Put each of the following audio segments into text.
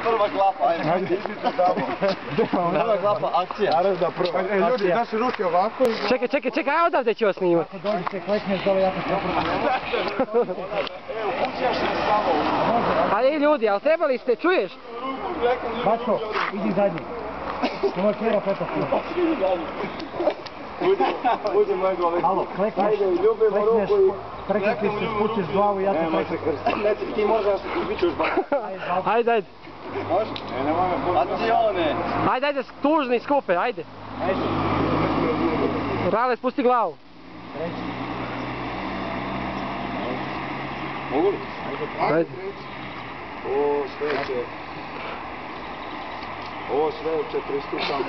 Prva klapa, ajde. Prva klapa, akcija. Naravno da prva. Ljudi, naše ruke ovako i... Čekaj, a odavde ću vas snimati. Ako dođete, klekneš dole, ja te propravo. Evo, kućaš se samo. Ali ljudi, ali trebali ste, čuješ? Bačko, idi zadnji. Ovo je prva fotografija. Uđi moj gole. Alo, klekneš, prekrepiš se, spustiš glavu i ja te prekrepiš. Ti možeš, bit ćeš baš. Ajde. Može? Akcione. Ajde, tužni skupe, ajde. Rale, spusti glavu. Mogu li? Ajde. Ovo sveće. Ovo sveće, pristupamo.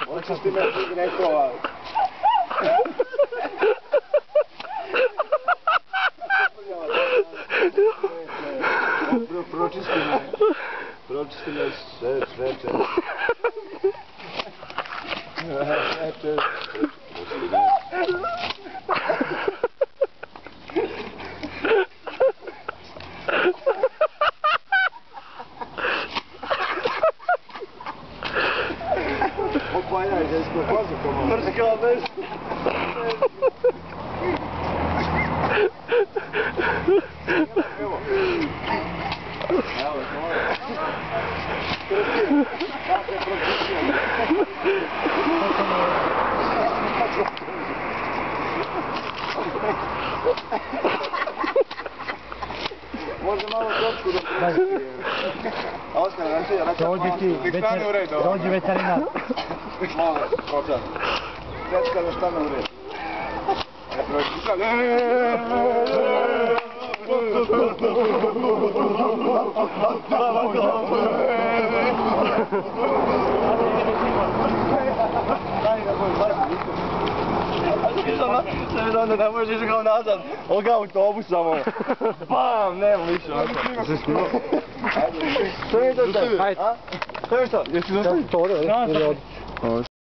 Hoćeš ti me rekao. Pročisti me sveće. Opajaj, da iskopazi komu. Mrzika, veš. Evo. Evo, moja. Kako je pročistio? Može malo točku da pročistio. Oskar, Dođi veterinar. Malo, kočar. Dečka da stane u red. Onda ne možeš ići kao nazad, ovoga autobus samo. Bam, nema više. Se snimao? Što je to te? Ajde. Što je što? Jesi došli? To,